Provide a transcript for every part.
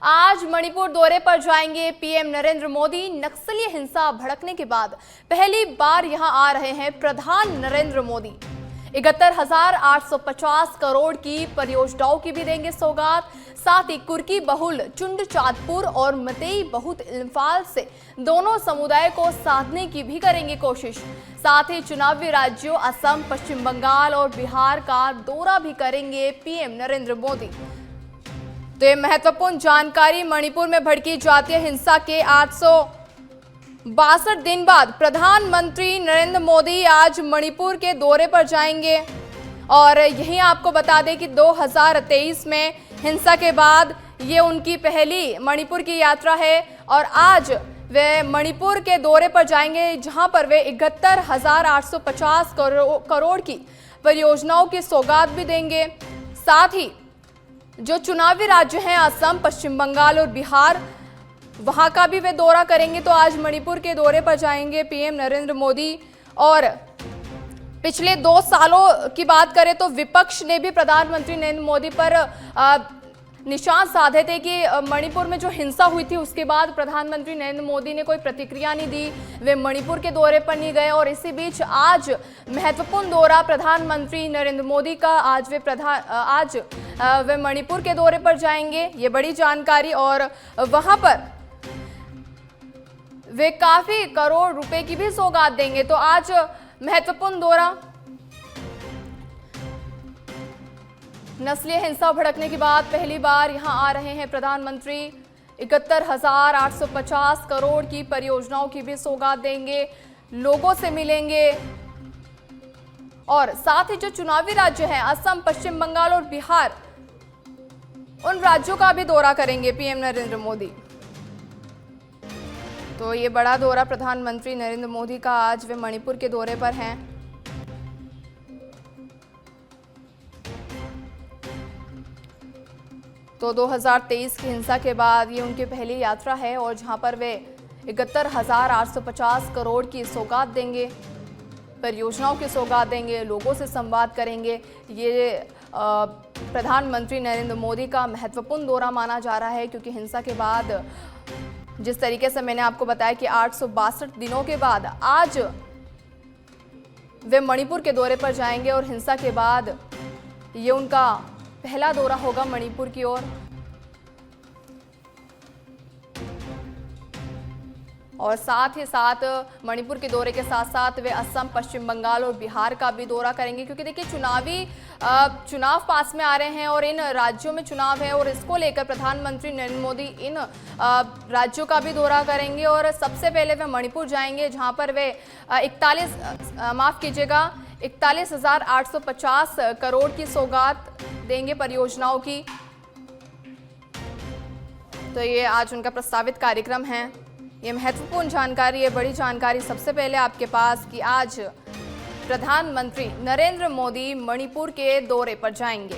आज मणिपुर दौरे पर जाएंगे पीएम नरेंद्र मोदी। नक्सली हिंसा भड़कने के बाद पहली बार यहां आ रहे हैं प्रधान नरेंद्र मोदी। 71,850 करोड़ की परियोजनाओं की भी देंगे सौगात। साथ ही कुर्की बहुल चुंड चांदपुर और मतई बहुत इम्फाल से दोनों समुदाय को साधने की भी करेंगे कोशिश। साथ ही चुनावी राज्यों असम, पश्चिम बंगाल और बिहार का दौरा भी करेंगे पीएम नरेंद्र मोदी। तो ये महत्वपूर्ण जानकारी। मणिपुर में भड़की जातीय हिंसा के 862 दिन बाद प्रधानमंत्री नरेंद्र मोदी आज मणिपुर के दौरे पर जाएंगे। और यही आपको बता दें कि 2023 में हिंसा के बाद ये उनकी पहली मणिपुर की यात्रा है और आज वे मणिपुर के दौरे पर जाएंगे, जहां पर वे 71,850 करोड़ की परियोजनाओं की सौगात भी देंगे। साथ ही जो चुनावी राज्य हैं असम, पश्चिम बंगाल और बिहार, वहां का भी वे दौरा करेंगे। तो आज मणिपुर के दौरे पर जाएंगे पीएम नरेंद्र मोदी। और पिछले 2 सालों की बात करें तो विपक्ष ने भी प्रधानमंत्री नरेंद्र मोदी पर निशान साधे थे कि मणिपुर में जो हिंसा हुई थी उसके बाद प्रधानमंत्री नरेंद्र मोदी ने कोई प्रतिक्रिया नहीं दी, वे मणिपुर के दौरे पर नहीं गए। और इसी बीच आज महत्वपूर्ण दौरा प्रधानमंत्री नरेंद्र मोदी का, आज वे मणिपुर के दौरे पर जाएंगे, ये बड़ी जानकारी। और वहां पर वे काफी करोड़ रुपए की भी सौगात देंगे। तो आज महत्वपूर्ण दौरा। नस्लीय हिंसा भड़कने के बाद पहली बार यहां आ रहे हैं प्रधानमंत्री। 71,850 करोड़ की परियोजनाओं की भी सौगात देंगे, लोगों से मिलेंगे। और साथ ही जो चुनावी राज्य हैं असम, पश्चिम बंगाल और बिहार, उन राज्यों का भी दौरा करेंगे पीएम नरेंद्र मोदी। तो ये बड़ा दौरा प्रधानमंत्री नरेंद्र मोदी का, आज वे मणिपुर के दौरे पर हैं। तो 2023 की हिंसा के बाद ये उनकी पहली यात्रा है और जहां पर वे 71,850 करोड़ की सौगात देंगे, परियोजनाओं की सौगात देंगे, लोगों से संवाद करेंगे। ये प्रधानमंत्री नरेंद्र मोदी का महत्वपूर्ण दौरा माना जा रहा है, क्योंकि हिंसा के बाद जिस तरीके से मैंने आपको बताया कि 862 दिनों के बाद आज वे मणिपुर के दौरे पर जाएंगे और हिंसा के बाद ये उनका पहला दौरा होगा मणिपुर की ओर। और साथ ही साथ मणिपुर के दौरे के साथ साथ वे असम, पश्चिम बंगाल और बिहार का भी दौरा करेंगे, क्योंकि देखिए चुनाव पास में आ रहे हैं और इन राज्यों में चुनाव है और इसको लेकर प्रधानमंत्री नरेंद्र मोदी इन राज्यों का भी दौरा करेंगे। और सबसे पहले वे मणिपुर जाएंगे, जहां पर वे 41,850 करोड़ की सौगात देंगे परियोजनाओं की। तो ये आज उनका प्रस्तावित कार्यक्रम है। ये महत्वपूर्ण जानकारी है, बड़ी जानकारी सबसे पहले आपके पास कि आज प्रधानमंत्री नरेंद्र मोदी मणिपुर के दौरे पर जाएंगे।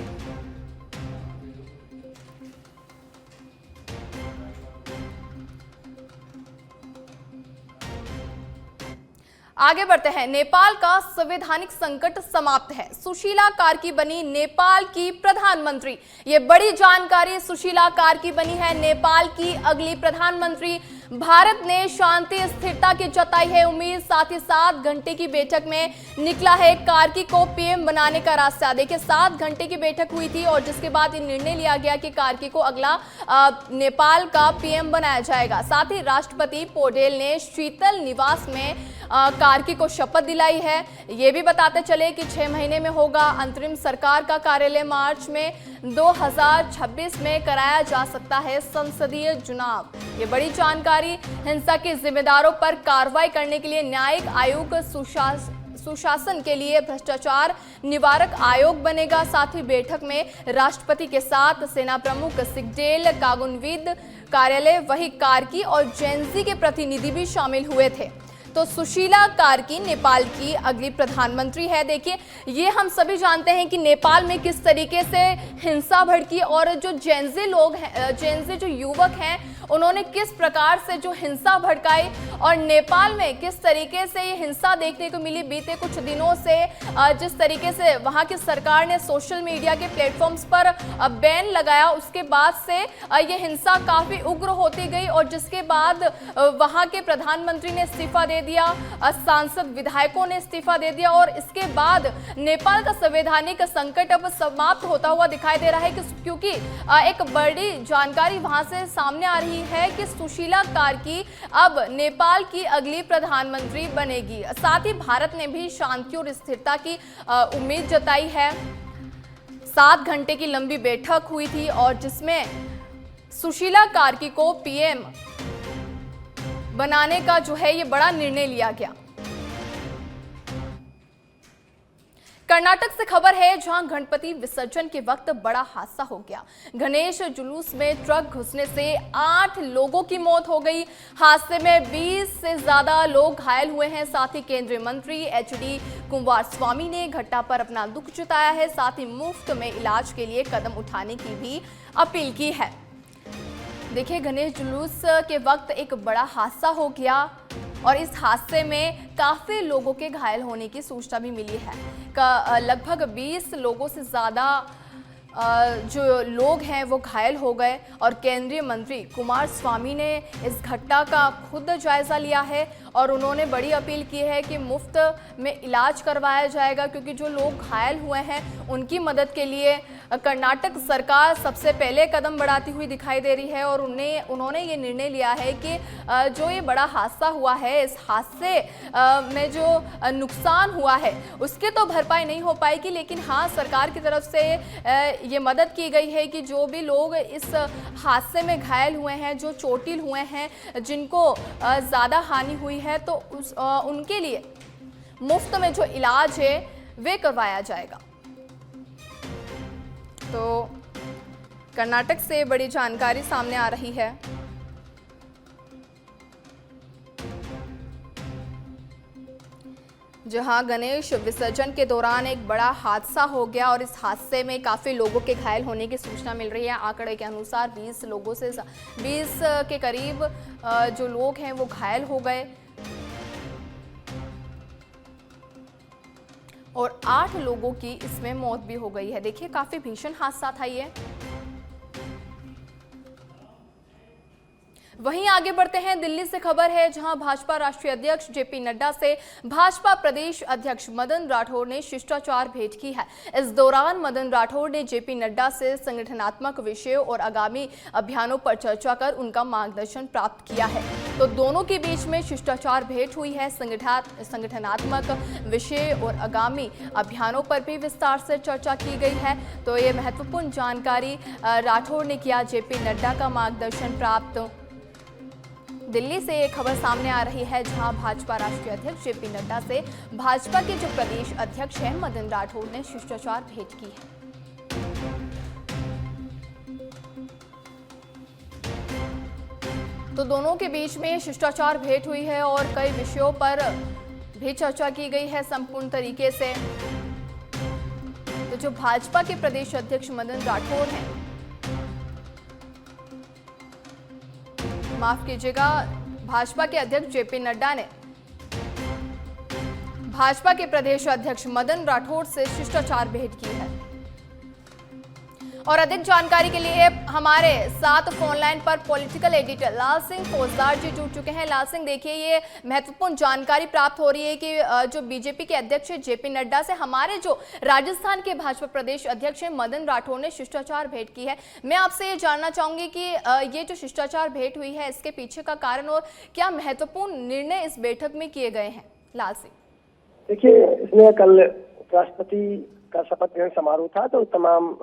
आगे बढ़ते हैं। नेपाल का संवैधानिक संकट समाप्त है, सुशीला कार्की बनी नेपाल की प्रधानमंत्री। ये बड़ी जानकारी। सुशीला कार्की बनी है नेपाल की अगली प्रधानमंत्री। भारत ने शांति स्थिरता की जताई है उम्मीद। साथ ही 7 घंटे की बैठक में निकला है कार्की को पीएम बनाने का रास्ता। देखिए 7 घंटे की बैठक हुई थी और जिसके बाद ये निर्णय लिया गया कि कार्की को अगला नेपाल का पीएम बनाया जाएगा। साथ ही राष्ट्रपति पौडेल ने शीतल निवास में कार्की को शपथ दिलाई है। ये भी बताते चले कि 6 महीने में होगा अंतरिम सरकार का कार्यालय। मार्च में 2026 में कराया जा सकता है संसदीय चुनाव। ये बड़ी जानकारी। हिंसा के जिम्मेदारों पर कार्रवाई करने के लिए न्यायिक आयोग, सुशासन के लिए भ्रष्टाचार निवारक आयोग बनेगा। साथ ही बैठक में राष्ट्रपति के साथ सेना प्रमुख सिगडेल कागुनविद कार्यालय, वही कार्की और जेनजी के प्रतिनिधि भी शामिल हुए थे। तो सुशीला कार्की नेपाल की अगली प्रधानमंत्री है। देखिए ये हम सभी जानते हैं कि नेपाल में किस तरीके से हिंसा भड़की और जो जेनजी लोग हैं, जेनजी जो युवक हैं, उन्होंने किस प्रकार से जो हिंसा भड़काई और नेपाल में किस तरीके से ये हिंसा देखने को मिली बीते कुछ दिनों से, जिस तरीके से वहां की सरकार ने सोशल मीडिया के प्लेटफॉर्म्स पर बैन लगाया, उसके बाद से ये हिंसा काफी उग्र होती गई और जिसके बाद वहां के प्रधानमंत्री ने इस्तीफा दे दिया, सांसद विधायकों ने इस्तीफा दे दिया और इसके बाद नेपाल का संवैधानिक संकट अब समाप्त होता हुआ दिखाई दे रहा है क्योंकि एक बड़ी जानकारी वहां से सामने आ रही है कि सुशीला कार्की अब नेपाल की अगली प्रधानमंत्री बनेगी। साथ ही भारत ने भी शांति और स्थिरता की उम्मीद जताई है। 7 घंटे की लंबी बैठक हुई थी और जिसमें सुशीला कार्की को पीएम बनाने का जो है ये बड़ा निर्णय लिया गया। कर्नाटक से खबर है जहां गणपति विसर्जन के वक्त बड़ा हादसा हो गया। गणेश जुलूस में ट्रक घुसने से 8 लोगों की मौत हो गई। हादसे में 20 से ज्यादा लोग घायल हुए हैं। साथ ही केंद्रीय मंत्री एचडी कुमारस्वामी ने घटना पर अपना दुख जताया है। साथ ही मुफ्त में इलाज के लिए कदम उठाने की भी अपील की है। देखिए, गणेश जुलूस के वक्त एक बड़ा हादसा हो गया और इस हादसे में काफ़ी लोगों के घायल होने की सूचना भी मिली है। लगभग 20 लोगों से ज़्यादा जो लोग हैं वो घायल हो गए और केंद्रीय मंत्री कुमारस्वामी ने इस घटना का खुद जायज़ा लिया है और उन्होंने बड़ी अपील की है कि मुफ्त में इलाज करवाया जाएगा क्योंकि जो लोग घायल हुए हैं उनकी मदद के लिए कर्नाटक सरकार सबसे पहले कदम बढ़ाती हुई दिखाई दे रही है और उन्होंने ये निर्णय लिया है कि जो ये बड़ा हादसा हुआ है, इस हादसे में जो नुकसान हुआ है उसके तो भरपाई नहीं हो पाएगी, लेकिन हाँ, सरकार की तरफ से ये मदद की गई है कि जो भी लोग इस हादसे में घायल हुए हैं, जो चोटिल हुए हैं, जिनको ज़्यादा हानि हुई है, तो उनके लिए मुफ्त में जो इलाज है वे करवाया जाएगा। तो कर्नाटक से बड़ी जानकारी सामने आ रही है। जहां गणेश विसर्जन के दौरान एक बड़ा हादसा हो गया और इस हादसे में काफ़ी लोगों के घायल होने की सूचना मिल रही है। आंकड़े के अनुसार 20 के करीब जो लोग हैं वो घायल हो गए और 8 लोगों की इसमें मौत भी हो गई है। देखिए, काफ़ी भीषण हादसा था ये। वहीं आगे बढ़ते हैं, दिल्ली से खबर है जहां भाजपा राष्ट्रीय अध्यक्ष जेपी नड्डा से भाजपा प्रदेश अध्यक्ष मदन राठौर ने शिष्टाचार भेंट की है। इस दौरान मदन राठौर ने जेपी नड्डा से संगठनात्मक विषयों और आगामी अभियानों पर चर्चा कर उनका मार्गदर्शन प्राप्त किया है। तो दोनों के बीच में शिष्टाचार भेंट हुई है। संगठनात्मक विषय और आगामी अभियानों पर भी विस्तार से चर्चा की गई है। तो ये महत्वपूर्ण जानकारी राठौर ने किया, जेपी नड्डा का मार्गदर्शन प्राप्त। दिल्ली से एक खबर सामने आ रही है जहां भाजपा राष्ट्रीय अध्यक्ष जेपी नड्डा से भाजपा के जो प्रदेश अध्यक्ष हैं मदन राठौर ने शिष्टाचार भेंट की है। तो दोनों के बीच में शिष्टाचार भेंट हुई है और कई विषयों पर भी चर्चा की गई है संपूर्ण तरीके से। तो जो भाजपा के प्रदेश अध्यक्ष मदन राठौर हैं, माफ कीजिएगा, भाजपा के अध्यक्ष जेपी नड्डा ने भाजपा के प्रदेश अध्यक्ष मदन राठौर से शिष्टाचार भेंट की है। और अधिक जानकारी के लिए हमारे साथ फोन लाइन पर पॉलिटिकल एडिटर लाल सिंह फौजदार जी जुड़ चुके हैं। लाल सिंह, देखिए, ये महत्वपूर्ण जानकारी प्राप्त हो रही है कि जो बीजेपी के अध्यक्ष जेपी नड्डा से हमारे जो राजस्थान के भाजपा प्रदेश अध्यक्ष हैं मदन राठौर ने शिष्टाचार भेंट की है। मैं आपसे ये जानना चाहूंगी कि ये जो शिष्टाचार भेंट हुई है इसके पीछे का कारण और क्या महत्वपूर्ण निर्णय इस बैठक में किए गए हैं। लाल सिंह, देखिए, इसमें कल राष्ट्रपति का शपथ ग्रहण समारोह था तो तमाम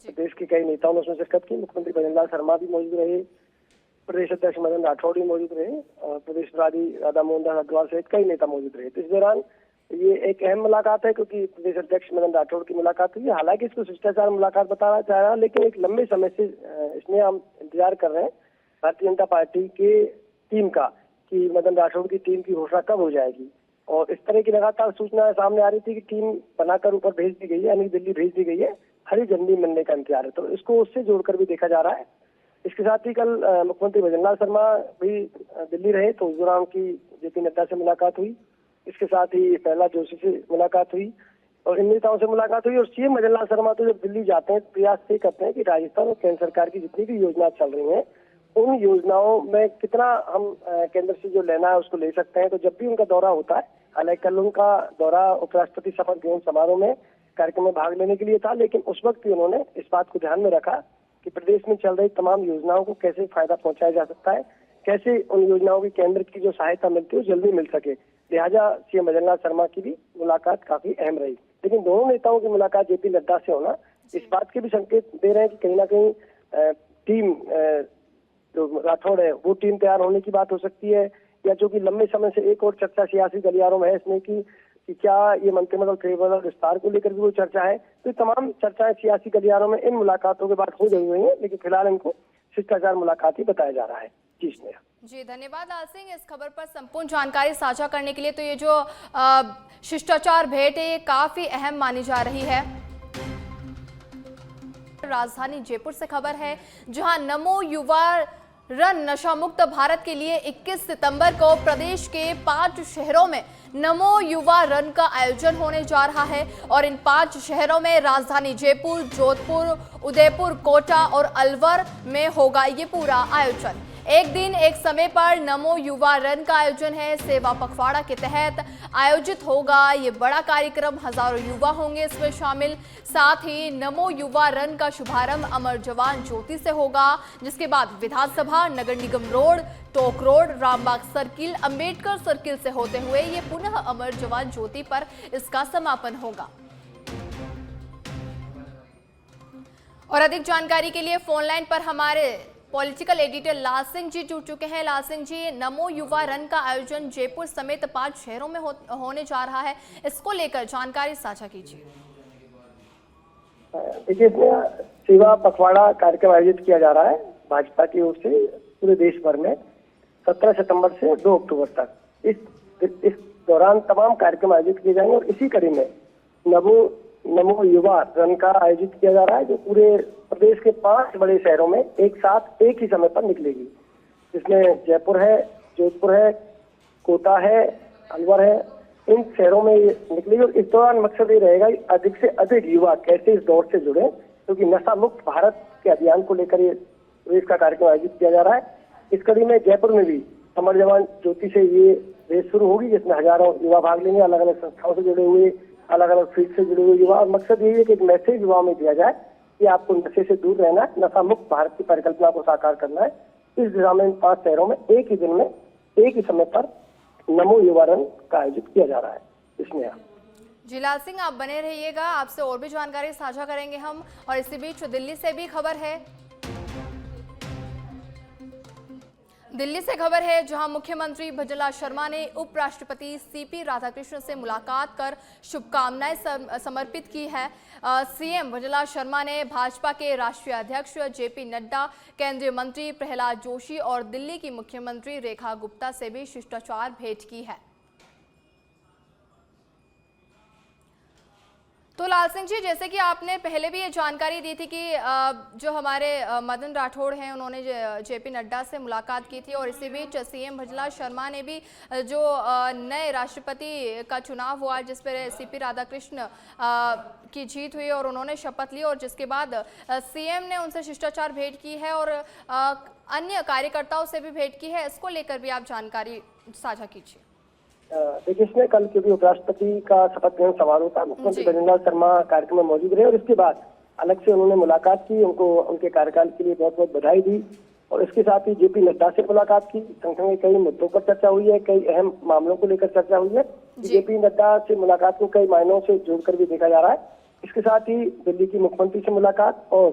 प्रदेश के कई नेताओं ने उसमें शिरकत की। मुख्यमंत्री भजनलाल शर्मा भी मौजूद रहे, प्रदेश अध्यक्ष मदन राठौर भी मौजूद रहे और प्रदेश प्रभारी राधा मोहन दास अग्रवाल सहित कई नेता मौजूद रहे। तो इस दौरान ये एक अहम मुलाकात है क्योंकि प्रदेश अध्यक्ष मदन राठौर की मुलाकात हुई। हालांकि इसको शिष्टाचार मुलाकात बताना चाह रहा है, लेकिन एक लंबे समय से इसमें हम इंतजार कर रहे हैं भारतीय जनता पार्टी के टीम का कि मदन राठौर की टीम की घोषणा कब हो जाएगी। और इस तरह की लगातार सूचना सामने आ रही थी कि टीम बनाकर ऊपर भेज दी गई है, यानी दिल्ली भेज दी गई है, हरी झंडी मिलने का इंतजार है। तो इसको उससे जोड़कर भी देखा जा रहा है इसके साथ ही कल मुख्यमंत्री भजनलाल शर्मा भी दिल्ली रहे, तो उस दौरान की जेपी नड्डा से मुलाकात हुई। इसके साथ ही प्रहलाद जोशी से मुलाकात हुई और इन नेताओं से मुलाकात हुई। और सीएम भजनलाल शर्मा तो जब दिल्ली जाते हैं प्रयास ये करते हैं कि राजस्थान और केंद्र सरकार की जितनी भी योजना चल रही हैं उन योजनाओं में कितना हम केंद्र से जो लेना है उसको ले सकते हैं। तो जब भी उनका दौरा होता है, हालांकि कल उनका दौरा उपराष्ट्रपति शपथ ग्रहण समारोह में कार्यक्रम में भाग लेने के लिए था, लेकिन उस वक्त भी उन्होंने इस बात को ध्यान में रखा कि प्रदेश में चल रही तमाम योजनाओं को कैसे फायदा पहुंचाया जा सकता है, कैसे उन योजनाओं की केंद्र की जो सहायता मिलती है वो जल्दी मिल सके। लिहाजा सीएम भजनलाल शर्मा की भी मुलाकात काफी अहम रही। लेकिन दोनों नेताओं की मुलाकात जेपी नड्डा से होना इस बात के भी संकेत दे रहे हैं कि कहीं ना कहीं टीम जो राठौड़ है वो टीम तैयार होने की बात हो सकती है, या जो कि लंबे समय से एक और चर्चा सियासी गलियारों में है इसमें कि क्या ये मंत्रिमंडल फेरबदल विस्तार को लेकर भी वो चर्चा है। तो तमाम चर्चाएं सियासी गलियारों में इन मुलाकातों के बाद हो गई हुई है, लेकिन फिलहाल इनको शिष्टाचार मुलाकात ही बताया जा रहा है। जी स्नेहा। जी धन्यवाद लाल सिंह इस खबर पर संपूर्ण जानकारी साझा करने के लिए। तो ये जो शिष्टाचार भेंट है ये काफी अहम मानी जा रही है। राजधानी जयपुर से खबर है, जहां नमो युवा रन नशा मुक्त भारत के लिए 21 सितंबर को प्रदेश के 5 शहरों में नमो युवा रन का आयोजन होने जा रहा है। और इन 5 शहरों में राजधानी जयपुर, जोधपुर, उदयपुर, कोटा और अलवर में होगा ये पूरा आयोजन। एक दिन एक समय पर नमो युवा रन का आयोजन है, सेवा पखवाड़ा के तहत आयोजित होगा ये बड़ा कार्यक्रम। हजारों युवा होंगे इसमें शामिल। साथ ही नमो युवा रन का शुभारंभ अमर जवान ज्योति से होगा, जिसके बाद Vidhan Sabha, Nagar Nigam road, Tonk road, Rambagh circle, Ambedkar circle से होते हुए ये पुनः अमर जवान ज्योति पर इसका समापन होगा। और अधिक जानकारी के लिए फोन लाइन पर हमारे पॉलिटिकल एडिटर लाल सिंह जी जुड़ चुके हैं। लाल सिंह जी, नमो युवा रन का आयोजन जयपुर समेत 5 शहरों में होने जा रहा है, इसको लेकर जानकारी साझा कीजिए। देखिए, इसमें सेवा पखवाड़ा कार्यक्रम आयोजित किया जा रहा है भाजपा की ओर से पूरे देश भर में 17 सितंबर से 2 अक्टूबर तक। इस दौरान तमाम कार्यक्रम आयोजित किए जाएंगे और इसी कड़ी में नमो युवा रन का आयोजित किया जा रहा है, जो पूरे प्रदेश के 5 बड़े शहरों में एक साथ एक ही समय पर निकलेगी। इसमें जयपुर है, जोधपुर है, कोटा है, अलवर है, इन शहरों में ये निकलेगी। और इस दौरान मकसद ये रहेगा कि अधिक से अधिक युवा कैसे इस दौड़ से जुड़े, क्योंकि नशा मुक्त भारत के अभियान को लेकर ये रेस का कार्यक्रम आयोजित किया जा रहा है। इस कड़ी में जयपुर में भी अमर जवान ज्योति से ये रेस शुरू होगी, जिसमें हजारों युवा भाग लेंगे, अलग अलग संस्थाओं से जुड़े हुए, अलग अलग फील्ड से जुड़े हुए युवा। और मकसद यही है कि एक मैसेज युवाओं में दिया जाए कि आपको नशे से दूर रहना है, नशा मुक्त भारत की परिकल्पना को साकार करना है। इस दिशा में इन 5 शहरों में एक ही दिन में एक ही समय पर नमो युवा रन का आयोजित किया जा रहा है। इसमें जी लाल सिंह, आप बने रहिएगा, आपसे और भी जानकारी साझा करेंगे हम। और इसी बीच दिल्ली से भी खबर है, जहां मुख्यमंत्री भजनलाल शर्मा ने उपराष्ट्रपति सीपी राधाकृष्णन से मुलाकात कर शुभकामनाएं समर्पित की है। सीएम भजनलाल शर्मा ने भाजपा के राष्ट्रीय अध्यक्ष जेपी नड्डा, केंद्रीय मंत्री प्रहलाद जोशी और दिल्ली की मुख्यमंत्री रेखा गुप्ता से भी शिष्टाचार भेंट की है। तो लाल सिंह जी, जैसे कि आपने पहले भी ये जानकारी दी थी कि जो हमारे मदन राठौड़ हैं उन्होंने जेपी नड्डा से मुलाकात की थी, और इसी बीच सीएम भजनलाल शर्मा ने भी जो नए राष्ट्रपति का चुनाव हुआ जिस पर सीपी राधाकृष्ण की जीत हुई और उन्होंने शपथ ली, और जिसके बाद सीएम ने उनसे शिष्टाचार भेंट की है और अन्य कार्यकर्ताओं से भी भेंट की है, इसको लेकर भी आप जानकारी साझा कीजिए। देखिए, इसमें कल क्योंकि उपराष्ट्रपति का शपथ ग्रहण समारोह था, मुख्यमंत्री भजनलाल शर्मा कार्यक्रम में मौजूद रहे और इसके बाद अलग से उन्होंने मुलाकात की, उनको उनके कार्यकाल के लिए बहुत बहुत बधाई दी। और इसके साथ ही जेपी नड्डा से मुलाकात की, संगठन के कई मुद्दों पर चर्चा हुई है, कई अहम मामलों को लेकर चर्चा हुई है। जेपी नड्डा से मुलाकात को कई मायनों से जोड़कर भी देखा जा रहा है। इसके साथ ही दिल्ली की मुख्यमंत्री से मुलाकात और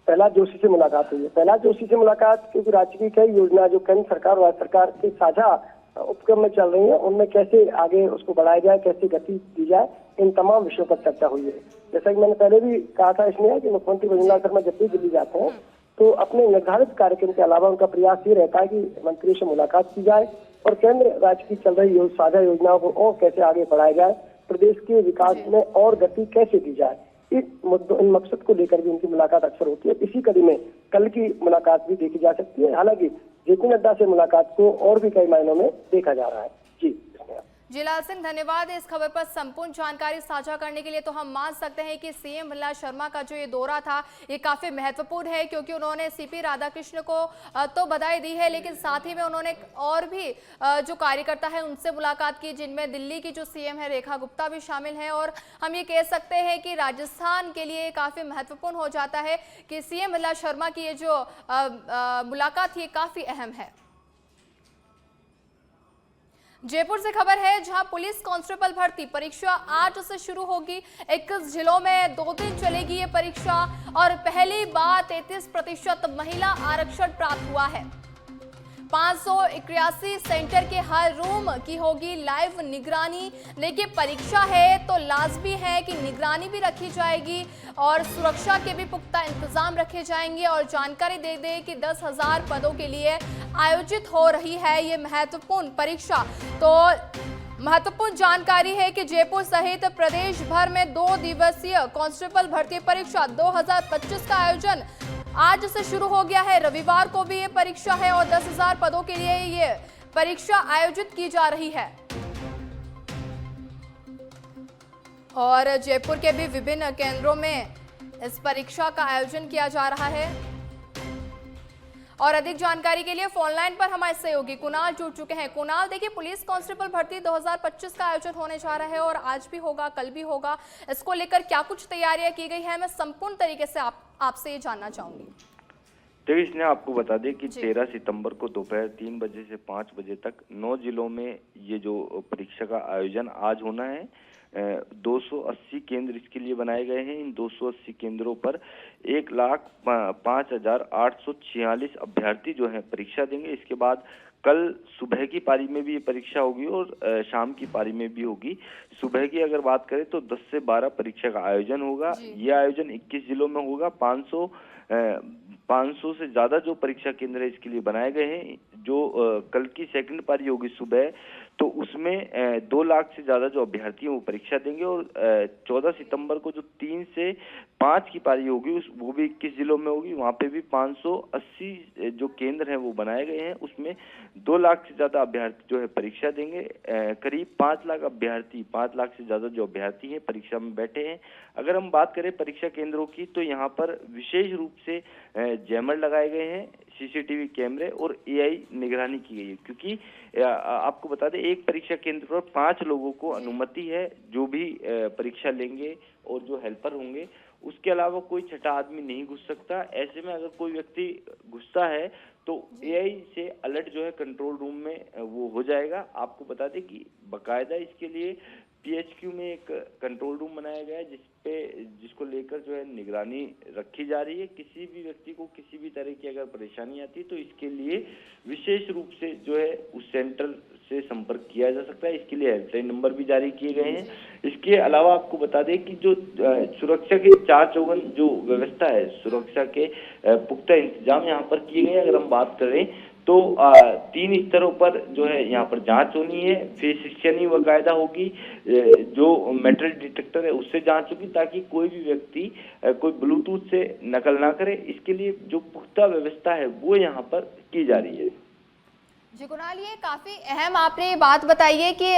प्रहलाद जोशी से मुलाकात हुई है। प्रहलाद जोशी से मुलाकात क्योंकि राज्य की कई योजना जो केंद्र सरकार और राज्य सरकार के साझा उपक्रम में चल रही है, उनमें कैसे आगे उसको बढ़ाया जाए, कैसे गति दी जाए, इन तमाम विषयों पर चर्चा हुई है। जैसा कि मैंने पहले भी कहा था इसमें कि मुख्यमंत्री भजनलाल शर्मा जब भी दिल्ली जाते हैं तो अपने निर्धारित कार्यक्रम के अलावा उनका प्रयास ये रहता है कि मंत्रियों से मुलाकात की जाए और केंद्र राज्य की चल रही साझा योजनाओं को और कैसे आगे बढ़ाया जाए, प्रदेश के विकास में और गति कैसे दी जाए, इन मकसद को लेकर भी उनकी मुलाकात अक्सर होती है। इसी कड़ी में कल की मुलाकात भी देखी जा सकती है। हालांकि जेपी नड्डा से मुलाकात को और भी कई मायनों में देखा जा रहा है। जी लाल सिंह, धन्यवाद इस खबर पर संपूर्ण जानकारी साझा करने के लिए। तो हम मान सकते हैं कि सीएम मृणाल शर्मा का जो ये दौरा था ये काफी महत्वपूर्ण है, क्योंकि उन्होंने सीपी राधाकृष्ण को तो बधाई दी है, लेकिन साथ ही में उन्होंने और भी जो कार्यकर्ता है उनसे मुलाकात की, जिनमें दिल्ली की जो सीएम है रेखा गुप्ता भी शामिल है। और हम ये कह सकते हैं कि राजस्थान के लिए काफी महत्वपूर्ण हो जाता है कि सीएम मृणाल शर्मा की ये जो मुलाकात थी काफी अहम है। जयपुर से खबर है, जहां पुलिस कांस्टेबल भर्ती परीक्षा आज से शुरू होगी। 21 जिलों में 2 दिन चलेगी ये परीक्षा और पहली बार 33% महिला आरक्षण प्राप्त हुआ है। 581 सेंटर के हर रूम की होगी लाइव निगरानी। देखिए, परीक्षा है तो लाजमी है कि निगरानी भी रखी जाएगी और सुरक्षा के भी पुख्ता इंतजाम रखे जाएंगे। और जानकारी दे दें कि 10,000 पदों के लिए आयोजित हो रही है ये महत्वपूर्ण परीक्षा। तो महत्वपूर्ण जानकारी है कि जयपुर सहित प्रदेश भर में 2 दिवसीय कांस्टेबल भर्ती परीक्षा 2025 का आयोजन आज से शुरू हो गया है। रविवार को भी ये परीक्षा है और 10,000 पदों के लिए ये परीक्षा आयोजित की जा रही है। और जयपुर के भी विभिन्न केंद्रों में इस परीक्षा का आयोजन किया जा रहा है। और अधिक जानकारी के लिए फोन लाइन पर हमारे सहयोगी कुणाल जुड़ चुके हैं। कुणाल, देखिए, पुलिस कांस्टेबल भर्ती 2025 का आयोजन होने जा रहा है और आज भी होगा, कल भी होगा। इसको लेकर क्या कुछ तैयारियां की गई है, मैं संपूर्ण तरीके से आपसे ये जानना चाहूंगी। देखिए, इसने आपको बता दें कि 13 सितंबर को दोपहर 3 बजे से 5 बजे तक 9 जिलों में ये जो परीक्षा का आयोजन आज होना है। 280 केंद्र इसके लिए बनाए गए हैं। इन 280 केंद्रों पर 1,05,846 अभ्यर्थी जो है परीक्षा देंगे। इसके बाद कल सुबह की पारी में भी ये परीक्षा होगी और शाम की पारी में भी होगी। सुबह की अगर बात करें तो 10 से 12 परीक्षा का आयोजन होगा। ये आयोजन 21 जिलों में होगा। 500 से ज्यादा जो परीक्षा केंद्र है इसके लिए बनाए गए हैं। जो कल की सेकंड पारी होगी सुबह, तो उसमें 2 लाख से ज्यादा जो अभ्यर्थी हैं वो परीक्षा देंगे। और 14 सितंबर को जो 3 से 5 की पारी होगी वो भी 21 जिलों में होगी। वहाँ पे भी 580 जो केंद्र हैं वो बनाए गए हैं। उसमें 2 लाख से ज्यादा अभ्यर्थी जो है परीक्षा देंगे। करीब 5 लाख अभ्यर्थी, 5 लाख से ज्यादा जो अभ्यर्थी हैं परीक्षा में बैठे हैं। अगर हम बात करें परीक्षा केंद्रों की, तो यहाँ पर विशेष रूप से जैमर लगाए गए हैं, सीसीटीवी कैमरे और एआई निगरानी की गई है। क्योंकि आपको बता दें, एक परीक्षा केंद्र पर 5 लोगों को अनुमति है जो भी परीक्षा लेंगे और जो हेल्पर होंगे। उसके अलावा कोई छठा आदमी नहीं घुस सकता। ऐसे में अगर कोई व्यक्ति घुसता है तो एआई से अलर्ट जो है कंट्रोल रूम में वो हो जाएगा। आपको बता दें कि बाकायदा इसके लिए पीएचक्यू में एक कंट्रोल रूम बनाया गया है जिसको लेकर जो है निगरानी रखी जा रही है। किसी भी व्यक्ति को किसी भी तरह की अगर परेशानी आती है तो इसके लिए विशेष रूप से जो है उस सेंटर से संपर्क किया जा सकता है। इसके लिए हेल्पलाइन नंबर भी जारी किए गए हैं। इसके अलावा आपको बता दें कि जो सुरक्षा के 4 चौगन जो व्यवस्था है, सुरक्षा के पुख्ता इंतजाम यहाँ पर किए गए। अगर हम बात करें तो 3 स्तरों पर जो है यहाँ पर जांच होनी है। फेस स्कैनिंग बाकायदा होगी, जो मेटल डिटेक्टर है उससे जांच होगी, ताकि कोई भी व्यक्ति कोई ब्लूटूथ से नकल ना करे। इसके लिए जो पुख्ता व्यवस्था है वो यहाँ पर की जा रही है। जी कुणाल, ये काफी अहम आपने ये बात बताई है कि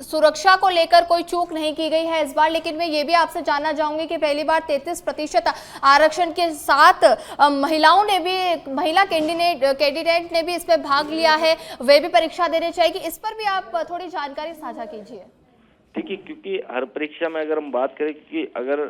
सुरक्षा को लेकर कोई चूक नहीं की गई है इस बार। लेकिन मैं ये भी आपसे जानना चाहूंगी कि पहली बार 33% आरक्षण के साथ महिला कैंडिडेट ने भी इस पर भाग लिया है, वे भी परीक्षा देने चाहेगी। इस पर भी आप थोड़ी जानकारी साझा कीजिए। ठीक है, क्योंकि हर परीक्षा में अगर हम बात करें, क्योंकि अगर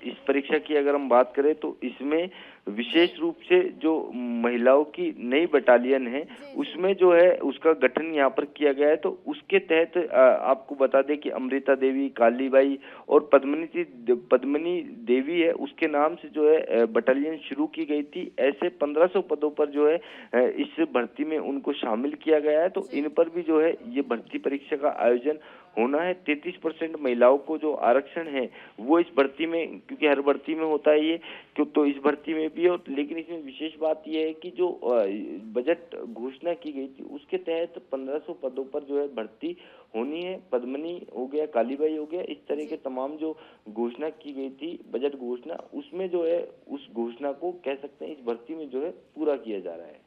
इस परीक्षा की अगर हम बात करें तो इसमें विशेष रूप से जो महिलाओं की नई बटालियन है उसमें जो है उसका गठन यहाँ पर किया गया है। तो उसके तहत आपको बता दें कि अमृता देवी, कालीबाई और पद्मिनी देवी है, उसके नाम से जो है बटालियन शुरू की गई थी। ऐसे 1500 पदों पर जो है इस भर्ती में उनको शामिल किया गया है। तो इन पर भी जो है ये भर्ती परीक्षा का आयोजन होना है। 33% महिलाओं को जो आरक्षण है वो इस भर्ती में, क्योंकि हर भर्ती में होता है ये, क्यों तो इस भर्ती में भी हो, लेकिन इसमें विशेष बात यह है कि जो बजट घोषणा की गई थी उसके तहत 1500 पदों पर जो है भर्ती होनी है। पद्मनी हो गया, कालीबाई हो गया, इस तरह के तमाम जो घोषणा की गई थी बजट घोषणा, उसमें जो है उस घोषणा को कह सकते हैं इस भर्ती में जो है पूरा किया जा रहा है।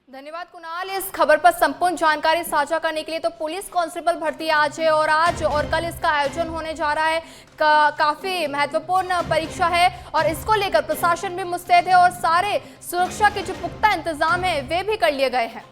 धन्यवाद कुणाल, इस खबर पर संपूर्ण जानकारी साझा करने के लिए। तो पुलिस कांस्टेबल भर्ती आज और कल इसका आयोजन होने जा रहा है। काफी महत्वपूर्ण परीक्षा है और इसको लेकर प्रशासन भी मुस्तैद है और सारे सुरक्षा के जो पुख्ता इंतजाम है वे भी कर लिए गए हैं।